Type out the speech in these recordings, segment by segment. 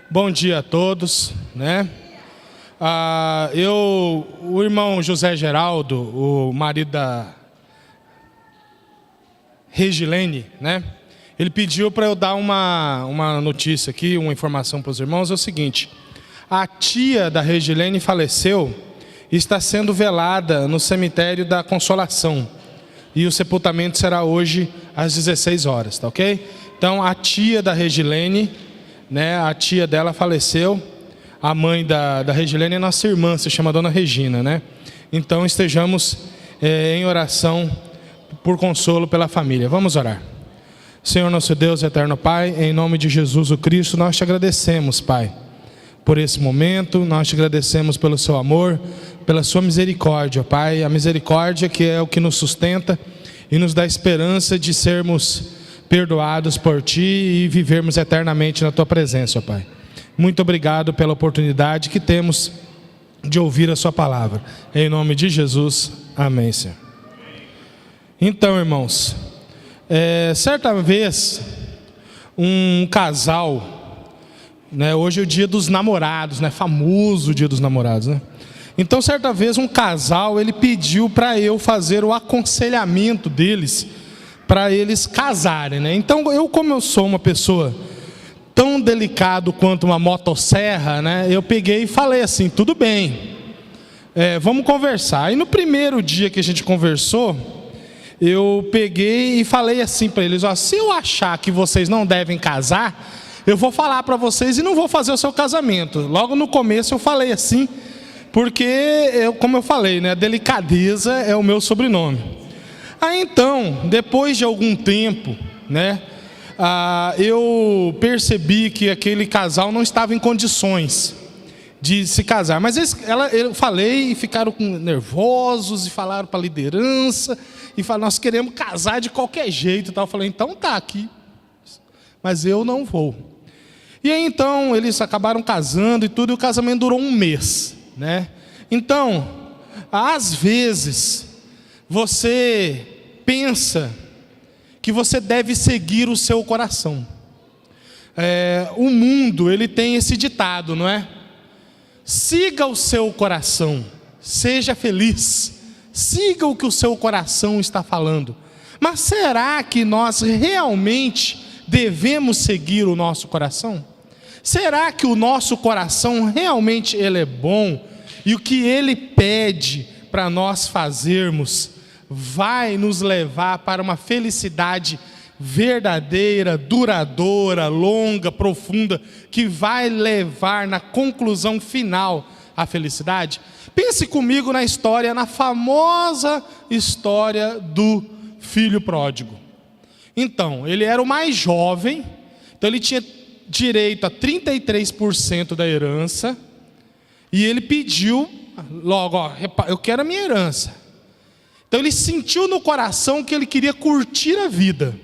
Bom dia a todos, né? O irmão José Geraldo, o marido da Regilene, né? Ele pediu para eu dar uma notícia aqui, uma informação para os irmãos. É o seguinte: a tia da Regilene faleceu e está sendo velada no cemitério da Consolação. E o sepultamento será hoje às 16 horas, tá ok? Então a tia da Regilene, né, a tia dela faleceu. A mãe da Regilene é nossa irmã, se chama Dona Regina, né? Então estejamos em oração por consolo pela família. Vamos orar. Senhor nosso Deus, eterno Pai, em nome de Jesus o Cristo, nós te agradecemos, Pai, por esse momento. Nós te agradecemos pelo seu amor, pela sua misericórdia, Pai. A misericórdia que é o que nos sustenta e nos dá esperança de sermos perdoados por Ti e vivermos eternamente na Tua presença, Pai. Muito obrigado pela oportunidade que temos de ouvir a Sua palavra. Em nome de Jesus, amém, Senhor. Então, irmãos, certa vez, um casal, né, hoje é o dia dos namorados, né, famoso dia dos namorados, né? Então, certa vez, um casal, ele pediu para eu fazer o aconselhamento deles, para eles casarem, né? Então, como eu sou uma pessoa tão delicado quanto uma motosserra, né? Eu peguei e falei assim: tudo bem, vamos conversar. E no primeiro dia que a gente conversou, eu peguei e falei assim para eles: ó, se eu achar que vocês não devem casar, eu vou falar para vocês e não vou fazer o seu casamento. Logo no começo eu falei assim, porque, como eu falei, né, delicadeza é o meu sobrenome. Aí então, depois de algum tempo, né, eu percebi que aquele casal não estava em condições de se casar. Mas eu falei e ficaram nervosos e falaram para a liderança e falaram: nós queremos casar de qualquer jeito. Eu falei: então tá aqui, mas eu não vou. E aí então eles acabaram casando e tudo, e o casamento durou um mês, né? Então, às vezes você pensa que você deve seguir o seu coração. O mundo, ele tem esse ditado, não é? Siga o seu coração, seja feliz, siga o que o seu coração está falando. Mas será que nós realmente devemos seguir o nosso coração? Será que o nosso coração realmente ele é bom e o que ele pede para nós fazermos vai nos levar para uma felicidade verdadeira, duradoura, longa, profunda, que vai levar na conclusão final à felicidade? Pense comigo na história, na famosa história do filho pródigo. Então, ele era o mais jovem, então ele tinha direito a 33% da herança, e ele pediu logo: ó, eu quero a minha herança. Então ele sentiu no coração que ele queria curtir a vida.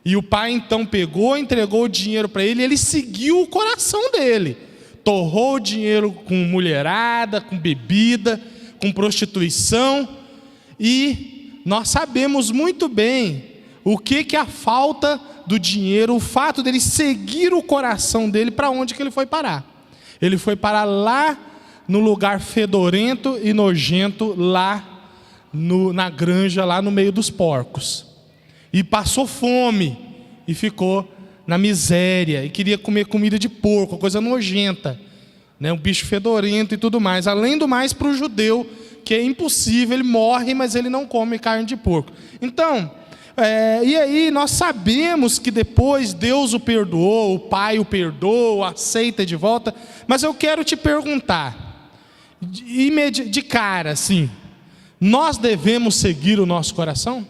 E o pai então pegou, entregou o dinheiro para ele, e ele seguiu o coração dele. Torrou o dinheiro com mulherada, com bebida, com prostituição. E nós sabemos muito bem o que é a falta do dinheiro, o fato dele seguir o coração dele, para onde que ele foi parar. Ele foi parar lá no lugar fedorento e nojento, lá na granja, lá no meio dos porcos. E passou fome, e ficou na miséria, e queria comer comida de porco, coisa nojenta, né? Um bicho fedorento e tudo mais. Além do mais, para o judeu, que é impossível, ele morre, mas ele não come carne de porco. Então, e aí nós sabemos que depois Deus o perdoou, o pai o perdoa, aceita de volta. Mas eu quero te perguntar, de cara assim, nós devemos seguir o nosso coração?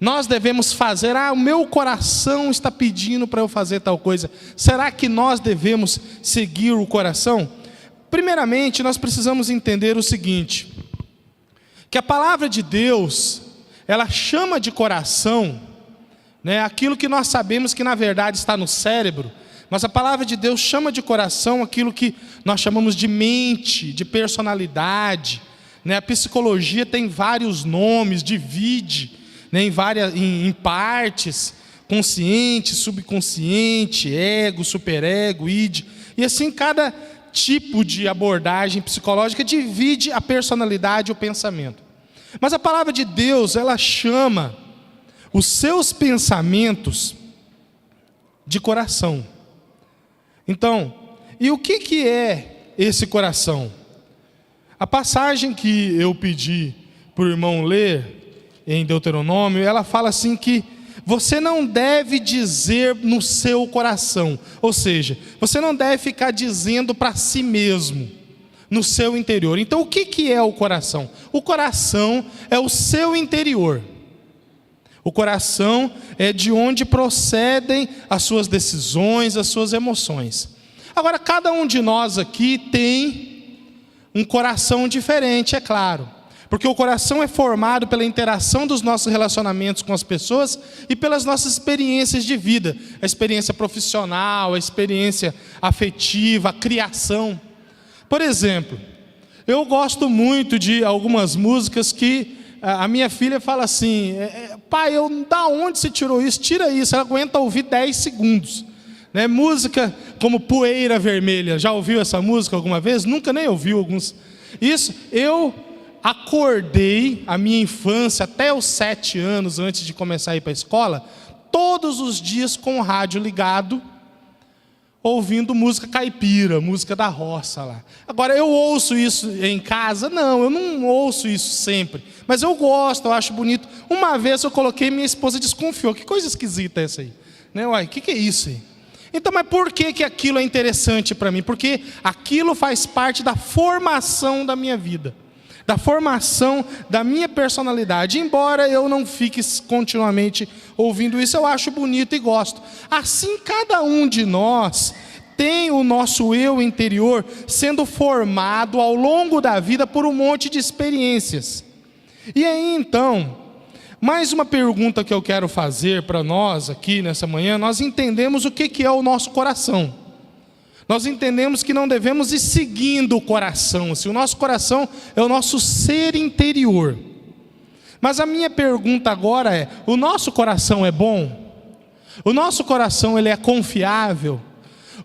Nós devemos fazer: o meu coração está pedindo para eu fazer tal coisa. Será que nós devemos seguir o coração? Primeiramente, nós precisamos entender o seguinte: que a palavra de Deus, ela chama de coração, né, aquilo que nós sabemos que na verdade está no cérebro, mas a palavra de Deus chama de coração aquilo que nós chamamos de mente, de personalidade, né? A psicologia tem vários nomes, divide, né, em partes, consciente, subconsciente, ego, superego, id. E assim, cada tipo de abordagem psicológica divide a personalidade e o pensamento. Mas a palavra de Deus, ela chama os seus pensamentos de coração. Então, e o que é esse coração? A passagem que eu pedi para o irmão ler em Deuteronômio, ela fala assim que você não deve dizer no seu coração, ou seja, você não deve ficar dizendo para si mesmo, no seu interior. Então o que é o coração? O coração é o seu interior. O coração é de onde procedem as suas decisões, as suas emoções. Agora, cada um de nós aqui tem um coração diferente, é claro. Porque o coração é formado pela interação dos nossos relacionamentos com as pessoas e pelas nossas experiências de vida. A experiência profissional, a experiência afetiva, a criação. Por exemplo, eu gosto muito de algumas músicas que a minha filha fala assim, pai, da onde você tirou isso? Tira isso, ela aguenta ouvir 10 segundos. Né? Música como Poeira Vermelha, já ouviu essa música alguma vez? Nunca nem ouviu alguns. Isso, eu acordei a minha infância até os 7 anos, antes de começar a ir para a escola, todos os dias com o rádio ligado, ouvindo música caipira, música da roça lá. Agora, eu ouço isso em casa? Não, eu não ouço isso sempre. Mas eu gosto, eu acho bonito. Uma vez eu coloquei, minha esposa desconfiou. Que coisa esquisita é essa aí? Né? Uai, o que é isso aí? Então, mas por que aquilo é interessante para mim? Porque aquilo faz parte da formação da minha vida, da formação da minha personalidade. Embora eu não fique continuamente ouvindo isso, eu acho bonito e gosto. Assim, cada um de nós tem o nosso eu interior sendo formado ao longo da vida por um monte de experiências. E aí, então, mais uma pergunta que eu quero fazer para nós aqui nessa manhã. Nós entendemos o que é o nosso coração. Nós entendemos que não devemos ir seguindo o coração. Se o nosso coração é o nosso ser interior. Mas a minha pergunta agora é: o nosso coração é bom? O nosso coração, ele é confiável?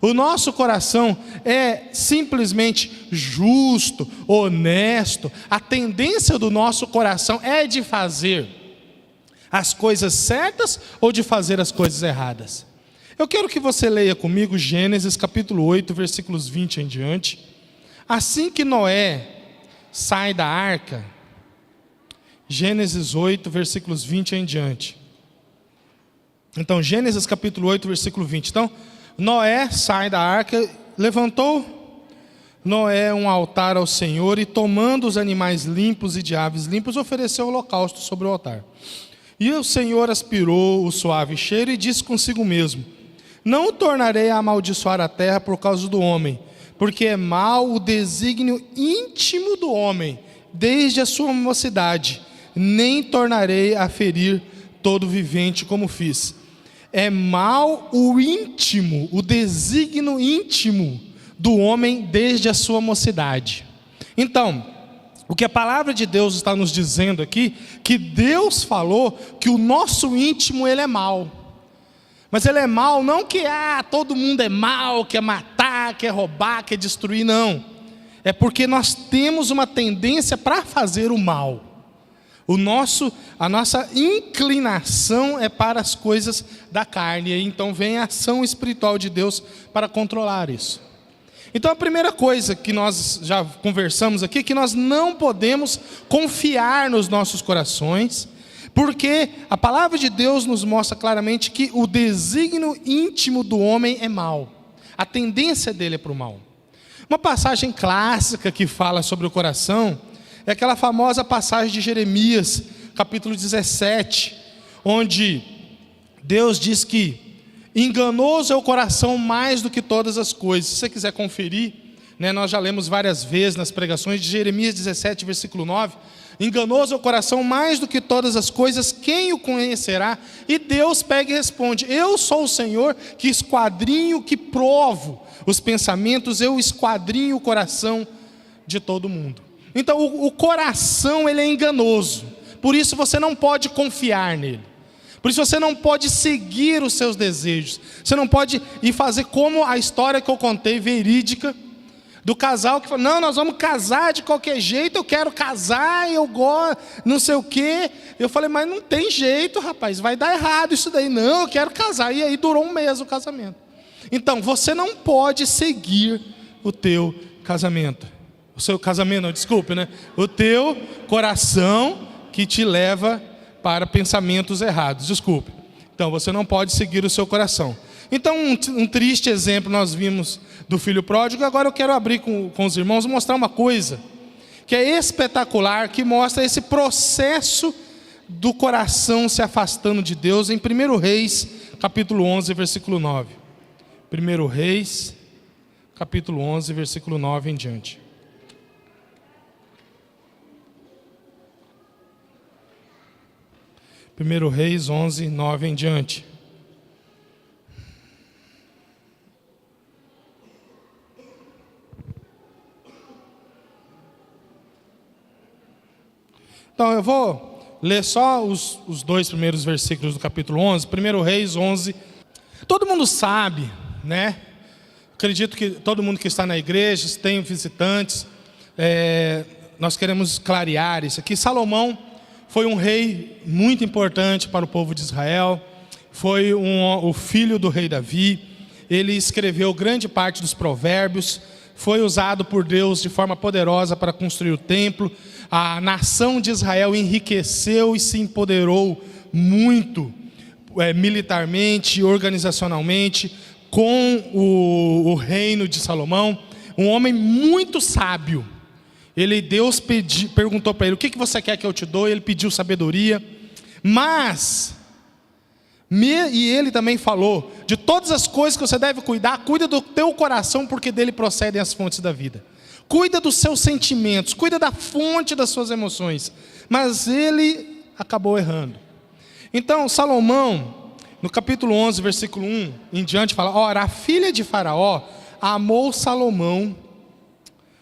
O nosso coração é simplesmente justo, honesto? A tendência do nosso coração é de fazer as coisas certas ou de fazer as coisas erradas? Eu quero que você leia comigo Gênesis capítulo 8, versículos 20 em diante. Assim que Noé sai da arca, Gênesis 8, versículos 20 em diante. Então, Gênesis capítulo 8, versículo 20. Então, Noé sai da arca, levantou Noé um altar ao Senhor e, tomando os animais limpos e de aves limpas, ofereceu holocausto sobre o altar. E o Senhor aspirou o suave cheiro e disse consigo mesmo: não tornarei a amaldiçoar a terra por causa do homem, porque é mau o desígnio íntimo do homem, desde a sua mocidade, nem tornarei a ferir todo vivente como fiz. É mau o íntimo, o desígnio íntimo do homem desde a sua mocidade. Então, o que a palavra de Deus está nos dizendo aqui, que Deus falou que o nosso íntimo, ele é mau. Mas ele é mau não que todo mundo é mau, quer matar, quer roubar, quer destruir, não. É porque nós temos uma tendência para fazer o mal. A nossa inclinação é para as coisas da carne. E então vem a ação espiritual de Deus para controlar isso. Então a primeira coisa que nós já conversamos aqui é que nós não podemos confiar nos nossos corações, porque a palavra de Deus nos mostra claramente que o desígnio íntimo do homem é mau. A tendência dele é para o mal. Uma passagem clássica que fala sobre o coração é aquela famosa passagem de Jeremias, capítulo 17, onde Deus diz que enganoso é o coração mais do que todas as coisas. Se você quiser conferir, nós já lemos várias vezes nas pregações de Jeremias 17, versículo 9. Enganoso é o coração mais do que todas as coisas, quem o conhecerá? E Deus pega e responde: eu sou o Senhor que esquadrinho, que provo os pensamentos, eu esquadrinho o coração de todo mundo. Então o coração, ele é enganoso, por isso você não pode confiar nele. Por isso você não pode seguir os seus desejos. Você não pode ir fazer como a história que eu contei, verídica, do casal que falou, não, nós vamos casar de qualquer jeito, eu quero casar, eu gosto, não sei o quê. Eu falei, mas não tem jeito, rapaz, vai dar errado isso daí. Não, eu quero casar. E aí durou um mês o casamento. Então, você não pode seguir o teu casamento. O seu casamento, não, desculpe, né? O teu coração que te leva para pensamentos errados, desculpe. Então, você não pode seguir o seu coração. Então, um triste exemplo nós vimos do filho pródigo. Agora eu quero abrir com os irmãos e mostrar uma coisa que é espetacular, que mostra esse processo do coração se afastando de Deus em 1 Reis, capítulo 11, versículo 9. 1 Reis, capítulo 11, versículo 9 em diante. Primeiro Reis 11, 9 em diante. Então eu vou ler só os dois primeiros versículos do capítulo 11. 1 Reis 11. Todo mundo sabe, né? Acredito que todo mundo que está na igreja, tem visitantes, nós queremos clarear isso aqui. Salomão foi um rei muito importante para o povo de Israel, foi o filho do rei Davi, ele escreveu grande parte dos provérbios, foi usado por Deus de forma poderosa para construir o templo. A nação de Israel enriqueceu e se empoderou muito, militarmente, organizacionalmente, com o reino de Salomão. Um homem muito sábio. Deus perguntou para ele, o que você quer que eu te dou? Ele pediu sabedoria. E ele também falou, de todas as coisas que você deve cuidar, cuida do teu coração, porque dele procedem as fontes da vida. Cuida dos seus sentimentos, cuida da fonte das suas emoções. Mas ele acabou errando. Então, Salomão, no capítulo 11, versículo 1 em diante, fala, ora, a filha de Faraó amou Salomão.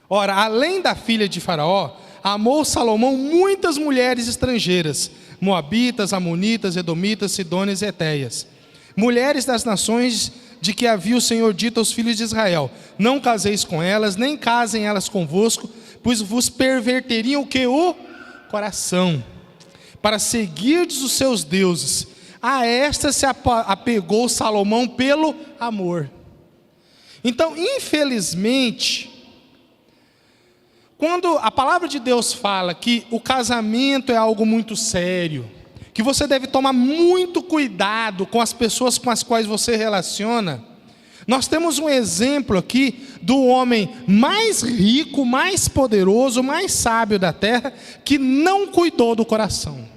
Ora, além da filha de Faraó, amou Salomão muitas mulheres estrangeiras, moabitas, amonitas, edomitas, sidônias e etéias, mulheres das nações de que havia o Senhor dito aos filhos de Israel, não caseis com elas, nem casem elas convosco, pois vos perverteriam o que? O coração, para seguirdes os seus deuses. A esta se apegou Salomão pelo amor. Então, infelizmente, quando a palavra de Deus fala que o casamento é algo muito sério, que você deve tomar muito cuidado com as pessoas com as quais você relaciona, nós temos um exemplo aqui do homem mais rico, mais poderoso, mais sábio da terra, que não cuidou do coração.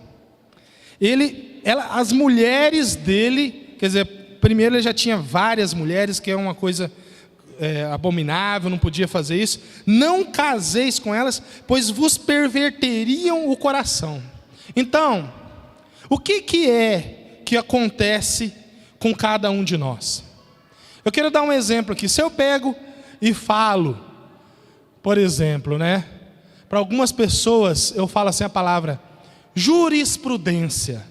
As mulheres dele, quer dizer, primeiro ele já tinha várias mulheres, que é uma coisa abominável, não podia fazer isso. Não caseis com elas, pois vos perverteriam o coração. Então, o que é que acontece com cada um de nós? Eu quero dar um exemplo aqui. Se eu pego e falo, por exemplo, para algumas pessoas eu falo assim a palavra jurisprudência.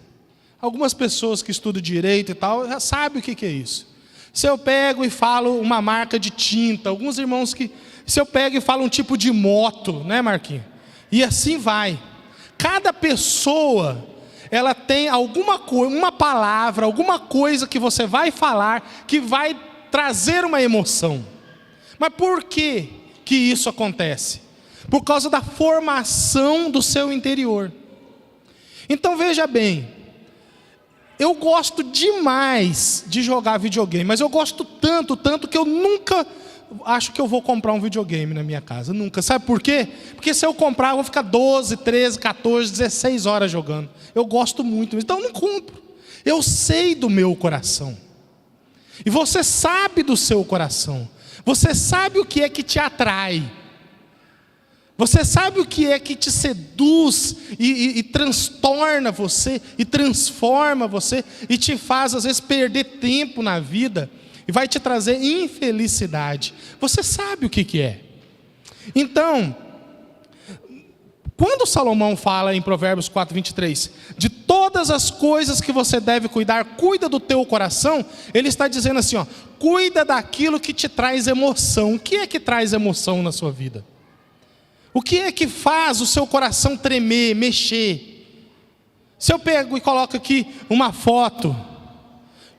Algumas pessoas que estudam direito e tal já sabem o que é isso. Se eu pego e falo uma marca de tinta, alguns irmãos que... Se eu pego e falo um tipo de moto, né, Marquinhos? E assim vai. Cada pessoa, ela tem alguma coisa, uma palavra, alguma coisa que você vai falar, que vai trazer uma emoção. Mas por que isso acontece? Por causa da formação do seu interior. Então veja bem, eu gosto demais de jogar videogame, mas eu gosto tanto que eu nunca acho que eu vou comprar um videogame na minha casa, nunca. Sabe por quê? Porque se eu comprar, eu vou ficar 12, 13, 14, 16 horas jogando. Eu gosto muito, então eu não compro. Eu sei do meu coração. E você sabe do seu coração. Você sabe o que é que te atrai. Você sabe o que é que te seduz e transtorna você, e transforma você, e te faz às vezes perder tempo na vida, e vai te trazer infelicidade. Você sabe o que é. Então, quando Salomão fala em Provérbios 4:23, de todas as coisas que você deve cuidar, cuida do teu coração. Ele está dizendo assim, ó, cuida daquilo que te traz emoção. O que é que traz emoção na sua vida? O que é que faz o seu coração tremer, mexer? Se eu pego e coloco aqui uma foto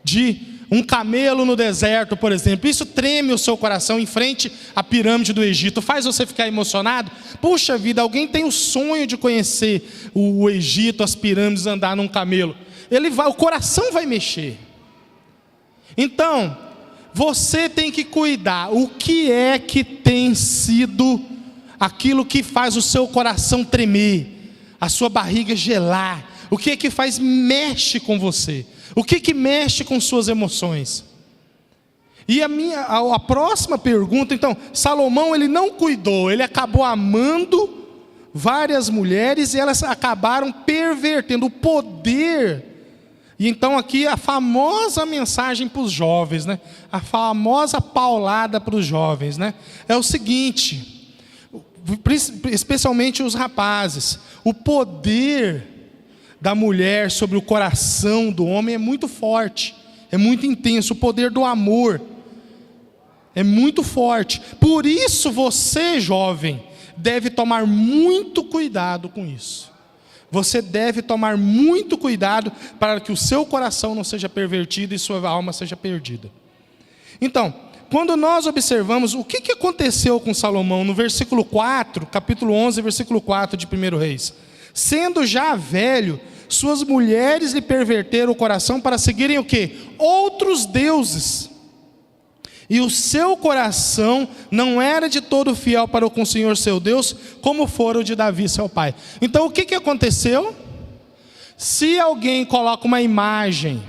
de um camelo no deserto, por exemplo, isso treme o seu coração em frente à pirâmide do Egito, faz você ficar emocionado? Puxa vida, alguém tem o sonho de conhecer o Egito, as pirâmides, andar num camelo. O coração vai mexer. Então, você tem que cuidar. O que é que tem sido aquilo que faz o seu coração tremer, a sua barriga gelar? O que é que mexe com você? O que mexe com suas emoções? E a próxima pergunta, então, Salomão, ele não cuidou, ele acabou amando várias mulheres e elas acabaram pervertendo o poder. E então aqui a famosa mensagem para os jovens, né? A famosa paulada para os jovens, né? É o seguinte, especialmente os rapazes, o poder da mulher sobre o coração do homem é muito forte, é muito intenso. O poder do amor é muito forte. Por isso você, jovem, deve tomar muito cuidado com isso. Você deve tomar muito cuidado para que o seu coração não seja pervertido e sua alma seja perdida. Então, quando nós observamos o que aconteceu com Salomão no versículo 4, capítulo 11, versículo 4 de 1 Reis. Sendo já velho, suas mulheres lhe perverteram o coração para seguirem o quê? Outros deuses. E o seu coração não era de todo fiel para com o Senhor seu Deus, como fora o de Davi seu pai. Então o que aconteceu? Se alguém coloca uma imagem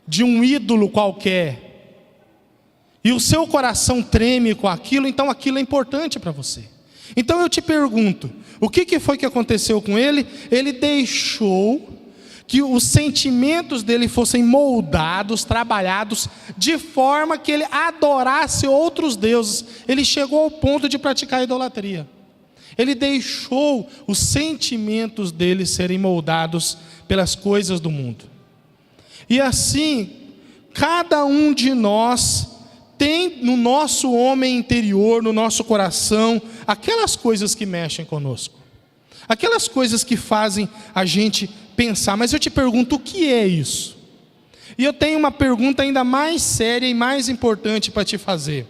de um ídolo qualquer, e o seu coração treme com aquilo, então aquilo é importante para você. Então eu te pergunto, o que foi que aconteceu com ele? Ele deixou que os sentimentos dele fossem moldados, trabalhados, de forma que ele adorasse outros deuses. Ele chegou ao ponto de praticar a idolatria. Ele deixou os sentimentos dele serem moldados pelas coisas do mundo. E assim, cada um de nós tem no nosso homem interior, no nosso coração, aquelas coisas que mexem conosco. Aquelas coisas que fazem a gente pensar. Mas eu te pergunto, o que é isso? E eu tenho uma pergunta ainda mais séria e mais importante para te fazer.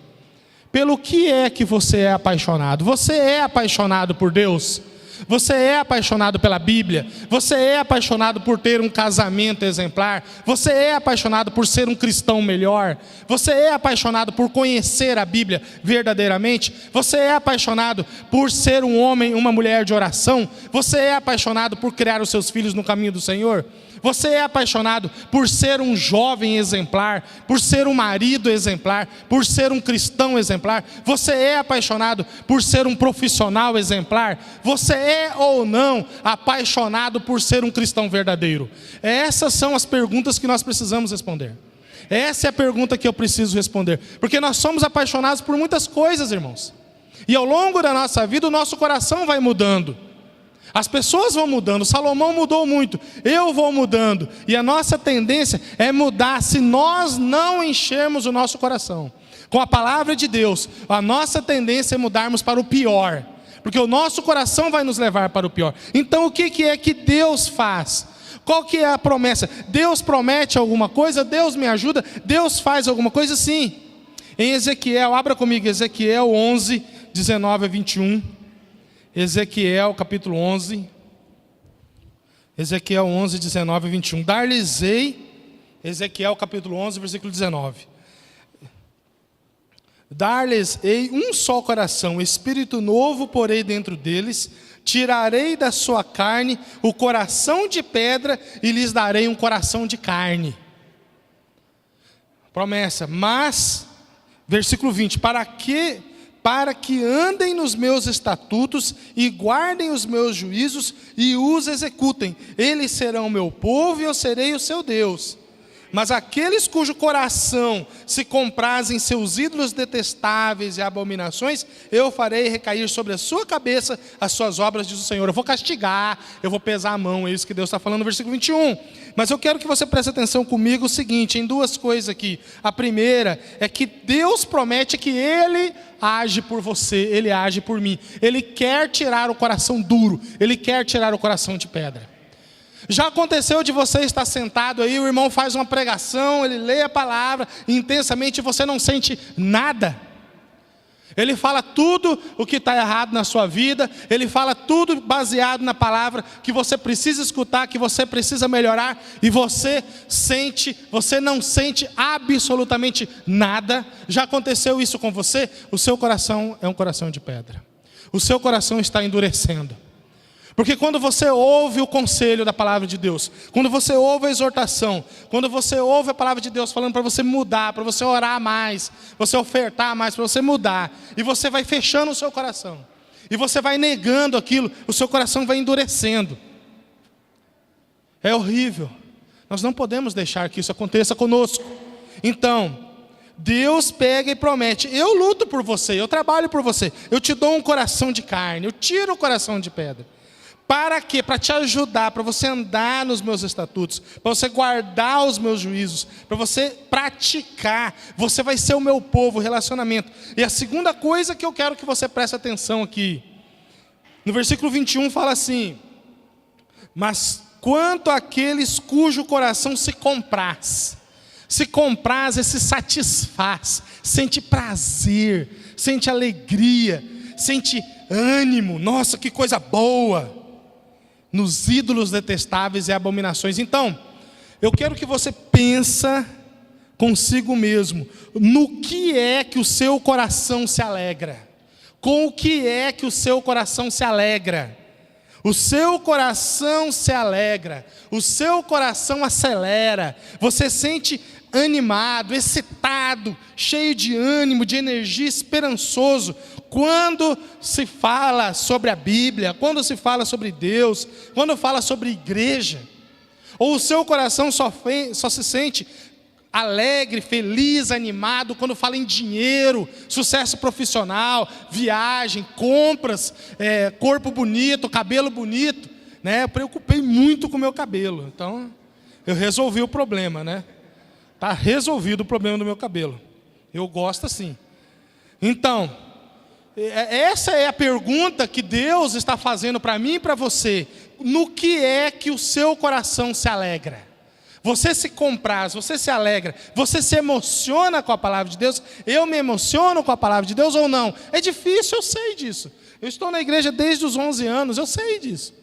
Pelo que é que você é apaixonado? Você é apaixonado por Deus? Você é apaixonado pela Bíblia? Você é apaixonado por ter um casamento exemplar? Você é apaixonado por ser um cristão melhor? Você é apaixonado por conhecer a Bíblia verdadeiramente? Você é apaixonado por ser um homem, uma mulher de oração? Você é apaixonado por criar os seus filhos no caminho do Senhor? Você é apaixonado por ser um jovem exemplar, por ser um marido exemplar, por ser um cristão exemplar? Você é apaixonado por ser um profissional exemplar? Você é ou não apaixonado por ser um cristão verdadeiro? Essas são as perguntas que nós precisamos responder. Essa é a pergunta que eu preciso responder, porque nós somos apaixonados por muitas coisas, irmãos, e ao longo da nossa vida o nosso coração vai mudando. As pessoas vão mudando, Salomão mudou muito, eu vou mudando, e a nossa tendência é mudar se nós não enchermos o nosso coração com a palavra de Deus. A nossa tendência é mudarmos para o pior, porque o nosso coração vai nos levar para o pior. Então o que é que Deus faz? Qual que é a promessa? Deus promete alguma coisa? Deus me ajuda? Deus faz alguma coisa? Sim. Em Ezequiel, abra comigo, Ezequiel 11, 19 a 21. Ezequiel capítulo 11, Ezequiel 11, 19 e 21. Dar-lhes-ei, Ezequiel capítulo 11, versículo 19. Dar-lhes-ei um só coração, espírito novo porei dentro deles, tirarei da sua carne o coração de pedra e lhes darei um coração de carne. Promessa, mas, versículo 20, para que andem nos meus estatutos e guardem os meus juízos e os executem. Eles serão meu povo e eu serei o seu Deus. Mas aqueles cujo coração se compraz em seus ídolos detestáveis e abominações, eu farei recair sobre a sua cabeça as suas obras, diz o Senhor. Eu vou castigar, eu vou pesar a mão, é isso que Deus está falando no versículo 21. Mas eu quero que você preste atenção comigo o seguinte, em duas coisas aqui. A primeira é que Deus promete que Ele age por você, Ele age por mim. Ele quer tirar o coração duro, Ele quer tirar o coração de pedra. Já aconteceu de você estar sentado aí, o irmão faz uma pregação, ele lê a palavra intensamente e você não sente nada. Ele fala tudo o que está errado na sua vida, ele fala tudo baseado na palavra que você precisa escutar, que você precisa melhorar, e você não sente absolutamente nada. Já aconteceu isso com você? O seu coração é um coração de pedra. O seu coração está endurecendo. Porque quando você ouve o conselho da palavra de Deus, quando você ouve a exortação, quando você ouve a palavra de Deus falando para você mudar, para você orar mais, você ofertar mais, para você mudar, e você vai fechando o seu coração, e você vai negando aquilo, o seu coração vai endurecendo. É horrível. Nós não podemos deixar que isso aconteça conosco. Então, Deus pega e promete: eu luto por você, eu trabalho por você, eu te dou um coração de carne, eu tiro o coração de pedra. Para quê? Para te ajudar, para você andar nos meus estatutos, para você guardar os meus juízos, para você praticar, você vai ser o meu povo, relacionamento. E a segunda coisa que eu quero que você preste atenção aqui, no versículo 21 fala assim: mas quanto àqueles cujo coração se compraz e se satisfaz, sente prazer, sente alegria, sente ânimo, nossa, que coisa boa, nos ídolos detestáveis e abominações. Então, eu quero que você pense consigo mesmo, no que é que o seu coração se alegra, com o que é que o seu coração se alegra. O seu coração se alegra, o seu coração acelera, você sente animado, excitado, cheio de ânimo, de energia, esperançoso, quando se fala sobre a Bíblia, quando se fala sobre Deus, quando fala sobre igreja. Ou o seu coração só se sente alegre, feliz, animado quando fala em dinheiro, sucesso profissional, viagem, compras, corpo bonito, cabelo bonito, né? Eu preocupei muito com o meu cabelo, então eu resolvi o problema, né? Está resolvido o problema do meu cabelo. Eu gosto assim. Então, essa é a pergunta que Deus está fazendo para mim e para você. No que é que o seu coração se alegra? Você se compraz, você se alegra, você se emociona com a palavra de Deus? Eu me emociono com a palavra de Deus ou não? É difícil, eu sei disso. Eu estou na igreja desde os 11 anos, eu sei disso.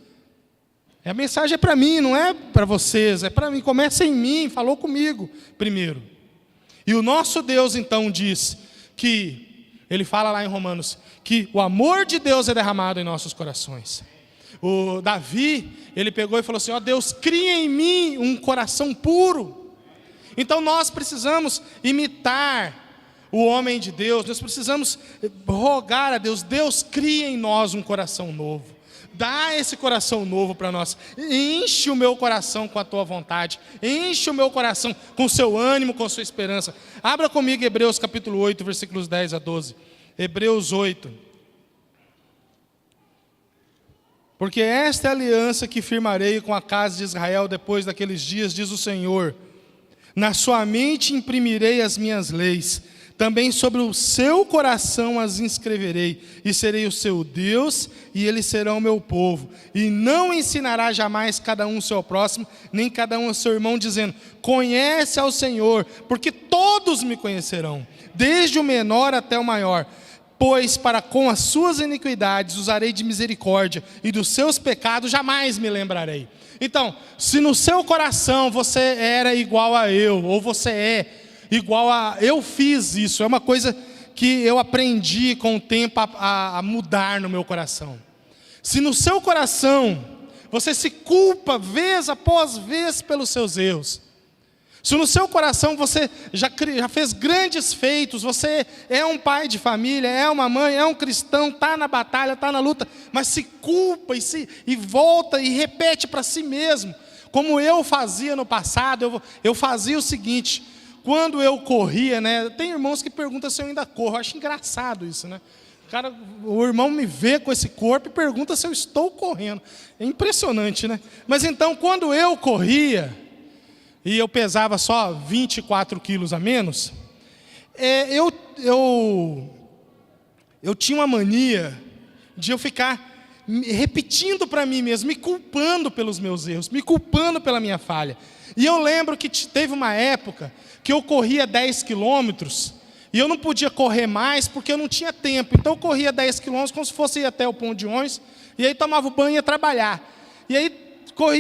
A mensagem é para mim, não é para vocês, é para mim. Começa em mim, falou comigo primeiro. E o nosso Deus então diz que, ele fala lá em Romanos, que o amor de Deus é derramado em nossos corações. O Davi, ele pegou e falou assim: ó Deus, cria em mim um coração puro. Então nós precisamos imitar o homem de Deus, nós precisamos rogar a Deus: Deus, cria em nós um coração novo. Dá esse coração novo para nós. Enche o meu coração com a tua vontade. Enche o meu coração com o seu ânimo, com a sua esperança. Abra comigo Hebreus capítulo 8, versículos 10 a 12. Hebreus 8. Porque esta é a aliança que firmarei com a casa de Israel depois daqueles dias, diz o Senhor. Na sua mente imprimirei as minhas leis, também sobre o seu coração as inscreverei, e serei o seu Deus, e eles serão o meu povo. E não ensinará jamais cada um o seu próximo, nem cada um o seu irmão, dizendo: conhece ao Senhor, porque todos me conhecerão, desde o menor até o maior. Pois para com as suas iniquidades usarei de misericórdia, e dos seus pecados jamais me lembrarei. Então, se no seu coração você era igual a eu, ou você é igual a eu fiz isso, é uma coisa que eu aprendi com o tempo a mudar no meu coração. Se no seu coração você se culpa vez após vez pelos seus erros, se no seu coração você já fez grandes feitos, você é um pai de família, é uma mãe, é um cristão, está na batalha, está na luta, mas se culpa e volta e repete para si mesmo: como eu fazia no passado, eu fazia o seguinte: quando eu corria, né? Tem irmãos que perguntam se eu ainda corro. Eu acho engraçado isso, né? O irmão me vê com esse corpo e pergunta se eu estou correndo. É impressionante, né? Mas então, quando eu corria, e eu pesava só 24 quilos a menos, eu tinha uma mania de eu ficar repetindo para mim mesmo, me culpando pelos meus erros, me culpando pela minha falha. E eu lembro que teve uma época que eu corria 10 quilômetros, e eu não podia correr mais porque eu não tinha tempo. Então eu corria 10 quilômetros como se fosse ir até o ponto de ônibus, e aí tomava o banho e ia trabalhar. E aí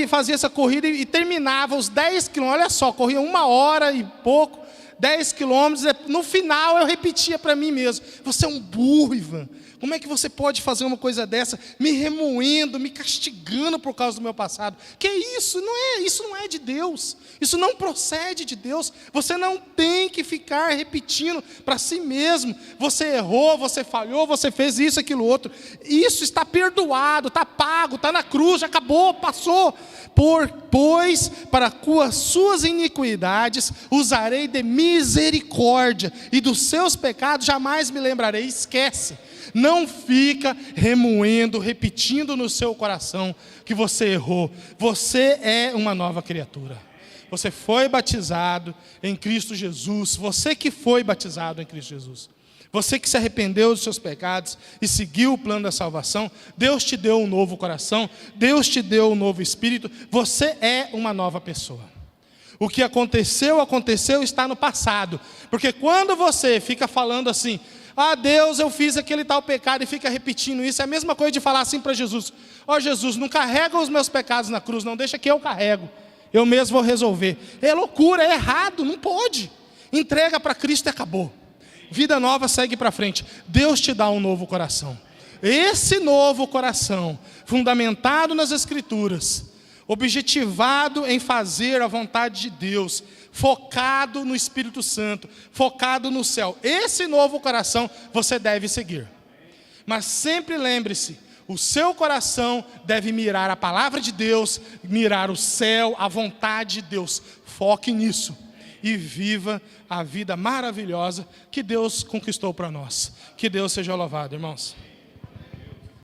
fazia essa corrida e terminava os 10 quilômetros, olha só, corria 1 hora e pouco, 10 quilômetros, no final eu repetia para mim mesmo: você é um burro, Ivan. Como é que você pode fazer uma coisa dessa, me remoendo, me castigando por causa do meu passado? Que isso? Isso não é de Deus. Isso não procede de Deus. Você não tem que ficar repetindo para si mesmo: você errou, você falhou, você fez isso, aquilo, outro. Isso está perdoado, está pago, está na cruz, já acabou, passou. Pois para as suas iniquidades usarei de misericórdia, e dos seus pecados jamais me lembrarei. Esquece. Não fica remoendo, repetindo no seu coração que você errou. Você é uma nova criatura. Você foi batizado em Cristo Jesus. Você que foi batizado em Cristo Jesus. Você que se arrependeu dos seus pecados e seguiu o plano da salvação. Deus te deu um novo coração. Deus te deu um novo espírito. Você é uma nova pessoa. O que aconteceu, está no passado. Porque quando você fica falando assim: ah, Deus, eu fiz aquele tal pecado, e fica repetindo isso, é a mesma coisa de falar assim para Jesus: ó, Jesus, não carrega os meus pecados na cruz, não, deixa que eu carrego, eu mesmo vou resolver. É loucura, é errado, não pode. Entrega para Cristo e acabou. Vida nova, segue para frente. Deus te dá um novo coração. Esse novo coração, fundamentado nas Escrituras, objetivado em fazer a vontade de Deus, focado no Espírito Santo, focado no céu, esse novo coração você deve seguir. Mas sempre lembre-se: o seu coração deve mirar a palavra de Deus, mirar o céu, a vontade de Deus. Foque nisso e viva a vida maravilhosa que Deus conquistou para nós. Que Deus seja louvado, irmãos.